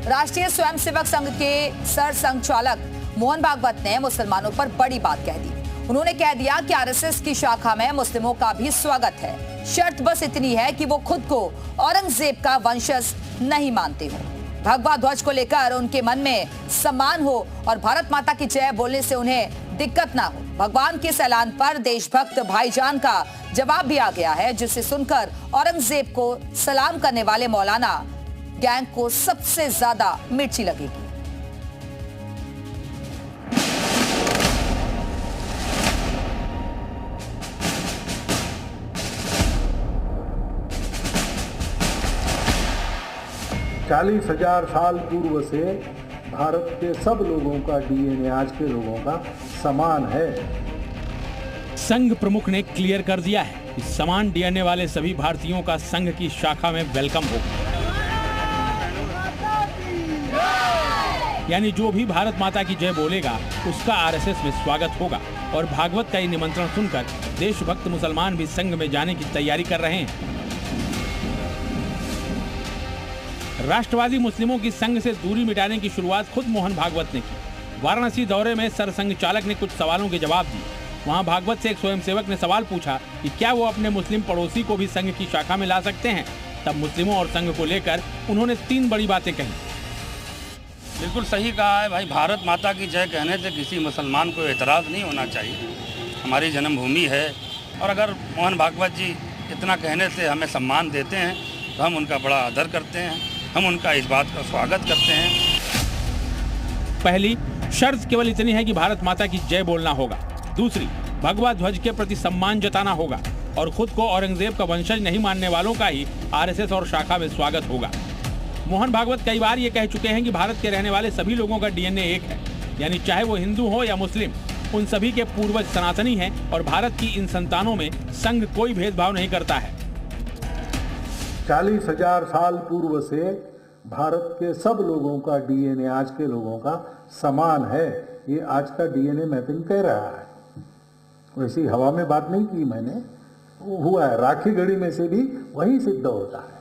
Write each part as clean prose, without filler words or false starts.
राष्ट्रीय स्वयंसेवक संघ के सर संघचालक मोहन भागवत ने मुसलमानों पर बड़ी बात कह दी। उन्होंने कह दिया कि आरएसएस की शाखा में मुस्लिमों का भी स्वागत है, शर्त बस इतनी है कि वो खुद को औरंगजेब का वंशज नहीं मानते हो। भगवा ध्वज को लेकर उनके मन में सम्मान हो और भारत माता की जय बोलने से उन्हें दिक्कत ना हो। भगवान के इस ऐलान पर देशभक्त भाईजान का जवाब भी आ गया है, जिसे सुनकर औरंगजेब को सलाम करने वाले मौलाना गैंग को सबसे ज्यादा मिर्ची लगेगी। चालीस 40,000 साल पूर्व से भारत के सब लोगों का डीएनए आज के लोगों का समान है। संघ प्रमुख ने क्लियर कर दिया है कि समान डीएनए वाले सभी भारतीयों का संघ की शाखा में वेलकम होगा। यानी जो भी भारत माता की जय बोलेगा उसका आरएसएस में स्वागत होगा। और भागवत का ये निमंत्रण सुनकर देशभक्त मुसलमान भी संघ में जाने की तैयारी कर रहे हैं। राष्ट्रवादी मुस्लिमों की संघ से दूरी मिटाने की शुरुआत खुद मोहन भागवत ने की। वाराणसी दौरे में सरसंघ चालक ने कुछ सवालों के जवाब दिए। वहां भागवत से एक स्वयंसेवक ने सवाल पूछा कि क्या वो अपने मुस्लिम पड़ोसी को भी संघ की शाखा में ला सकते हैं। तब मुस्लिमों और संघ को लेकर उन्होंने 3 बड़ी बातें कही। बिल्कुल सही कहा है भाई, भारत माता की जय कहने से किसी मुसलमान को एतराज़ नहीं होना चाहिए। हमारी जन्मभूमि है और अगर मोहन भागवत जी इतना कहने से हमें सम्मान देते हैं तो हम उनका बड़ा आदर करते हैं, हम उनका इस बात का स्वागत करते हैं। पहली शर्त केवल इतनी है कि भारत माता की जय बोलना होगा। दूसरी, भगवा ध्वज के प्रति सम्मान जताना होगा और खुद को औरंगजेब का वंशज नहीं मानने वालों का ही आरएसएस और शाखा में स्वागत होगा। मोहन भागवत कई बार ये कह चुके हैं कि भारत के रहने वाले सभी लोगों का डीएनए एक है, यानी चाहे वो हिंदू हो या मुस्लिम, उन सभी के पूर्वज सनातनी हैं और भारत की इन संतानों में संघ कोई भेदभाव नहीं करता है। 40,000 साल पूर्व से भारत के सब लोगों का डीएनए आज के लोगों का समान है। ये आज का डीएनए मैपिंग कह रहा है। वैसी हवा में बात नहीं की मैंने, वो हुआ है। राखी गढ़ी में से भी वही सिद्ध होता है।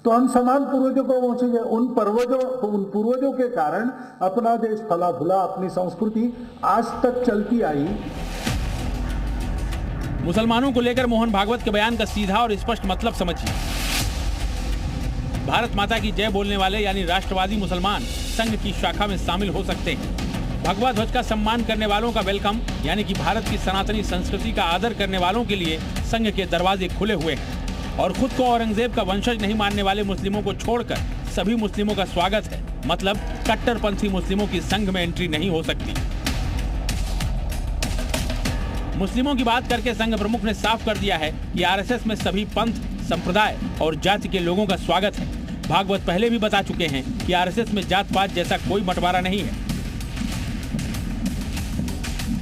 तो हम समान पूर्वजों को पहुंचे गए। उन पूर्वजों के कारण अपना देश फला फूला, अपनी संस्कृति आज तक चलती आई। मुसलमानों को लेकर मोहन भागवत के बयान का सीधा और स्पष्ट मतलब समझिए। भारत माता की जय बोलने वाले यानी राष्ट्रवादी मुसलमान संघ की शाखा में शामिल हो सकते हैं। भगवा ध्वज का सम्मान करने वालों का वेलकम यानी कि भारत की सनातनी संस्कृति का आदर करने वालों के लिए संघ के दरवाजे खुले हुए हैं। और खुद को औरंगजेब का वंशज नहीं मानने वाले मुस्लिमों को छोड़कर सभी मुस्लिमों का स्वागत है। मतलब कट्टरपंथी मुस्लिमों की संघ में एंट्री नहीं हो सकती। मुस्लिमों की बात करके संघ प्रमुख ने साफ कर दिया है कि आरएसएस में सभी पंथ, संप्रदाय और जाति के लोगों का स्वागत है। भागवत पहले भी बता चुके हैं कि आरएसएस में जात पात जैसा कोई बंटवारा नहीं है।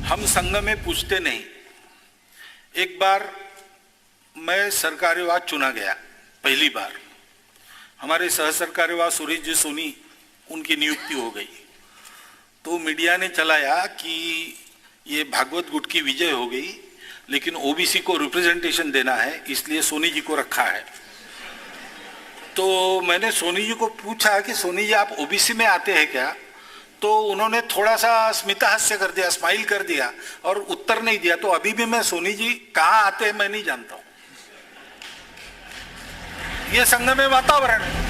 हम संघ में पूछते नहीं। एक बार मैं सरकार्यवाह चुना गया, पहली बार। हमारे सह सरकार्यवाह सुरेश जी सोनी, उनकी नियुक्ति हो गई। तो मीडिया ने चलाया कि ये भागवत गुट की विजय हो गई, लेकिन ओबीसी को रिप्रेजेंटेशन देना है, इसलिए सोनी जी को रखा है। तो मैंने सोनी जी को पूछा कि सोनी जी आप ओबीसी में आते हैं क्या? तो उन्होंने थोड़ा सा स्मितहास्य कर दिया, स्माइल कर दिया और उत्तर नहीं दिया। तो अभी भी मैं सोनी जी कहाँ आते हैं मैं नहीं जानता हूँ। ये संघ में वातावरण है।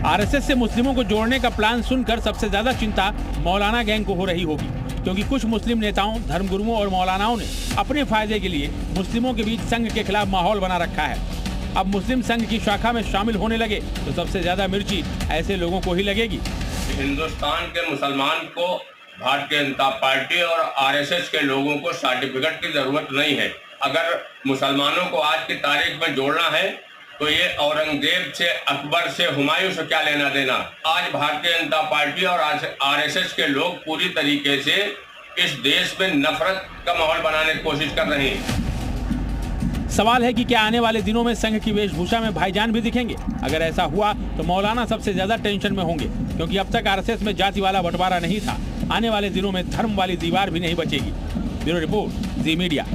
आरएसएस से मुस्लिमों को जोड़ने का प्लान सुनकर सबसे ज्यादा चिंता मौलाना गैंग को हो रही होगी, क्योंकि कुछ मुस्लिम नेताओं, धर्मगुरुओं और मौलानाओं ने अपने फायदे के लिए मुस्लिमों के बीच संघ के खिलाफ माहौल बना रखा है। अब मुस्लिम संघ की शाखा में शामिल होने लगे तो सबसे ज्यादा मिर्ची ऐसे लोगों को ही लगेगी। हिंदुस्तान के मुसलमान को भारतीय जनता पार्टी और आरएसएस के लोगों को सर्टिफिकेट की जरूरत नहीं है। अगर मुसलमानों को आज की तारीख में जोड़ना है तो ये औरंगजेब से, अकबर से, हुमायूं से क्या लेना देना। आज भारतीय जनता पार्टी और आरएसएस के लोग पूरी तरीके से इस देश में नफरत का माहौल बनाने की कोशिश कर रहे हैं। सवाल है कि क्या आने वाले दिनों में संघ की वेशभूषा में भाईजान भी दिखेंगे? अगर ऐसा हुआ तो मौलाना सबसे ज्यादा टेंशन में होंगे, क्योंकि अब तक आरएसएस में जाति वाला बंटवारा नहीं था। आने वाले दिनों में धर्म वाली दीवार भी नहीं बचेगी। ब्यूरो रिपोर्ट, जी मीडिया।